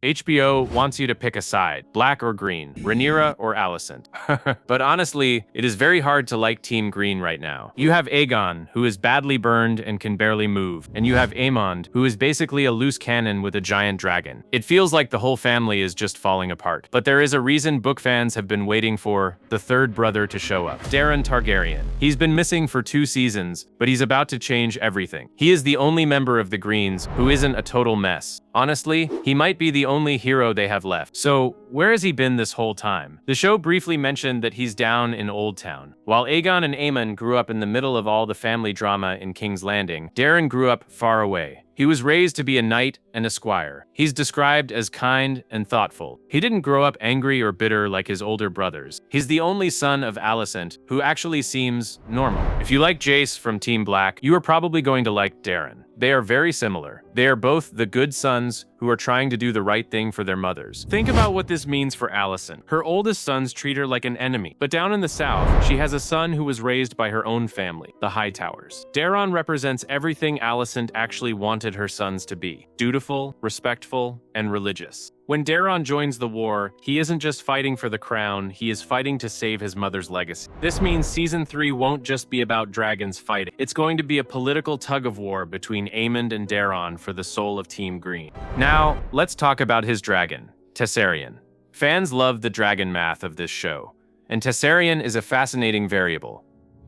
HBO wants you to pick a side, black or green, Rhaenyra or Alicent. But honestly, it is very hard to like Team Green right now. You have Aegon, who is badly burned and can barely move, and you have Aemond, who is basically a loose cannon with a giant dragon. It feels like the whole family is just falling apart. But there is a reason book fans have been waiting for the third brother to show up, Daeron Targaryen. He's been missing for 2 seasons, but he's about to change everything. He is the only member of the Greens who isn't a total mess. Honestly, he might be the only hero they have left. So, where has he been this whole time? The show briefly mentioned that he's down in Oldtown. While Aegon and Aemond grew up in the middle of all the family drama in King's Landing, Daeron grew up far away. He was raised to be a knight and a squire. He's described as kind and thoughtful. He didn't grow up angry or bitter like his older brothers. He's the only son of Alicent, who actually seems normal. If you like Jace from Team Black, you are probably going to like Daeron. They are very similar. They are both the good sons who are trying to do the right thing for their mothers. Think about what this means for Alicent. Her oldest sons treat her like an enemy, but down in the south, she has a son who was raised by her own family, the Hightowers. Daeron represents everything Alicent actually wanted her sons to be: dutiful, respectful, and religious. When Daeron joins the war, he isn't just fighting for the crown, he is fighting to save his mother's legacy. This means Season 3 won't just be about dragons fighting. It's going to be a political tug-of-war between Aemond and Daeron for the soul of Team Green. Now, let's talk about his dragon, Tessarion. Fans love the Dragonmath of this show, and Tessarion is a fascinating variable.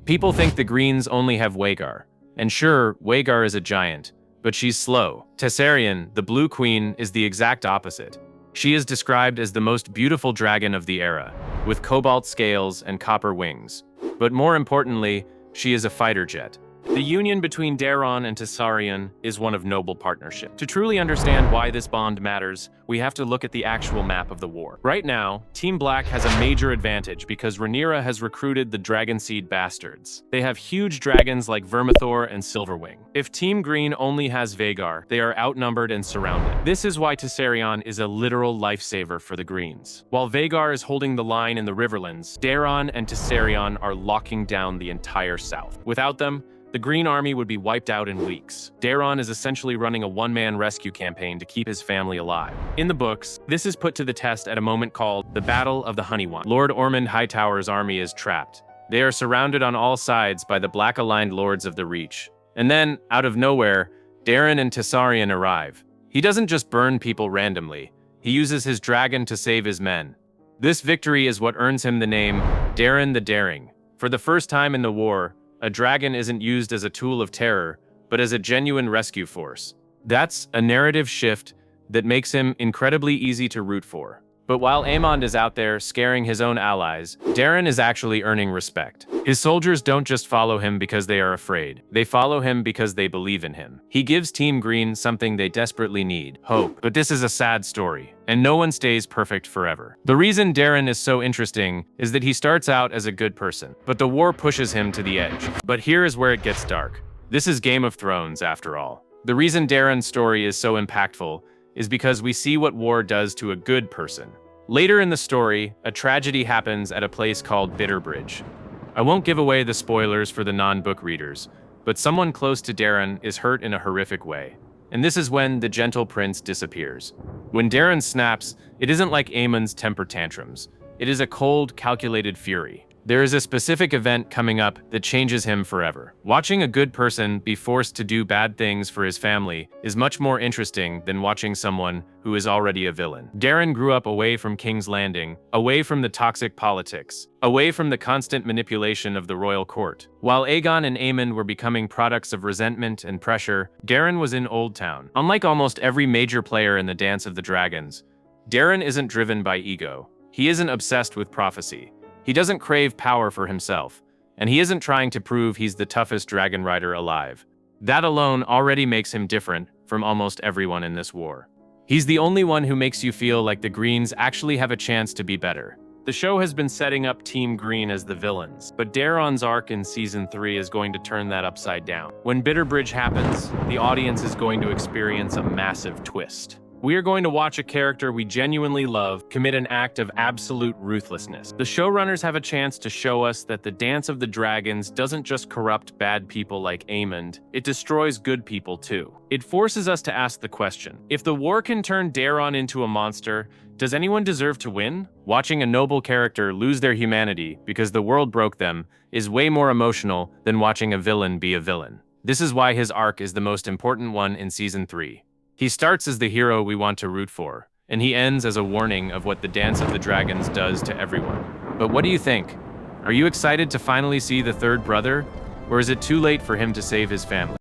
People think the Greens only have Rhaegar, and sure, Rhaegar is a giant, but she's slow. Tessarion, the Blue Queen, is the exact opposite. She is described as the most beautiful dragon of the era, with cobalt scales and copper wings. But more importantly, she is a fighter jet. The union between Daeron and Tessarion is one of noble partnership. To truly understand why this bond matters, we have to look at the actual map of the war. Right now, Team Black has a major advantage because Rhaenyra has recruited the Dragonseed bastards. They have huge dragons like Vermithor and Silverwing. If Team Green only has Vhagar, they are outnumbered and surrounded. This is why Tessarion is a literal lifesaver for the Greens. While Vhagar is holding the line in the Riverlands, Daeron and Tessarion are locking down the entire south. Without them, the Green Army would be wiped out in weeks. Daeron is essentially running a one-man rescue campaign to keep his family alive. In the books, this is put to the test at a moment called the Battle of the Honeywine. Lord Ormond Hightower's army is trapped. They are surrounded on all sides by the black-aligned lords of the Reach. And then, out of nowhere, Daeron and Tessarion arrive. He doesn't just burn people randomly. He uses his dragon to save his men. This victory is what earns him the name Daeron the Daring. For the first time in the war, a dragon isn't used as a tool of terror, but as a genuine rescue force. That's a narrative shift that makes him incredibly easy to root for. But while Aemond is out there scaring his own allies, Daeron is actually earning respect. His soldiers don't just follow him because they are afraid. They follow him because they believe in him. He gives Team Green something they desperately need: hope. But this is a sad story, and no one stays perfect forever. The reason Daeron is so interesting is that he starts out as a good person, but the war pushes him to the edge. But here is where it gets dark. This is Game of Thrones, after all. The reason Daeron's story is so impactful is because we see what war does to a good person. Later in the story, a tragedy happens at a place called Bitterbridge. I won't give away the spoilers for the non-book readers, but someone close to Daeron is hurt in a horrific way. And this is when the gentle prince disappears. When Daeron snaps, it isn't like Aemon's temper tantrums. It is a cold, calculated fury. There is a specific event coming up that changes him forever. Watching a good person be forced to do bad things for his family is much more interesting than watching someone who is already a villain. Daeron grew up away from King's Landing, away from the toxic politics, away from the constant manipulation of the royal court. While Aegon and Aemond were becoming products of resentment and pressure, Daeron was in Oldtown. Unlike almost every major player in the Dance of the Dragons, Daeron isn't driven by ego. He isn't obsessed with prophecy. He doesn't crave power for himself, and he isn't trying to prove he's the toughest dragon rider alive. That alone already makes him different from almost everyone in this war. He's the only one who makes you feel like the Greens actually have a chance to be better. The show has been setting up Team Green as the villains, but Daeron's arc in Season 3 is going to turn that upside down. When Bitterbridge happens, the audience is going to experience a massive twist. We are going to watch a character we genuinely love commit an act of absolute ruthlessness. The showrunners have a chance to show us that the Dance of the Dragons doesn't just corrupt bad people like Aemond, it destroys good people too. It forces us to ask the question, if the war can turn Daeron into a monster, does anyone deserve to win? Watching a noble character lose their humanity because the world broke them is way more emotional than watching a villain be a villain. This is why his arc is the most important one in Season 3. He starts as the hero we want to root for, and he ends as a warning of what the Dance of the Dragons does to everyone. But what do you think? Are you excited to finally see the third brother? Or is it too late for him to save his family?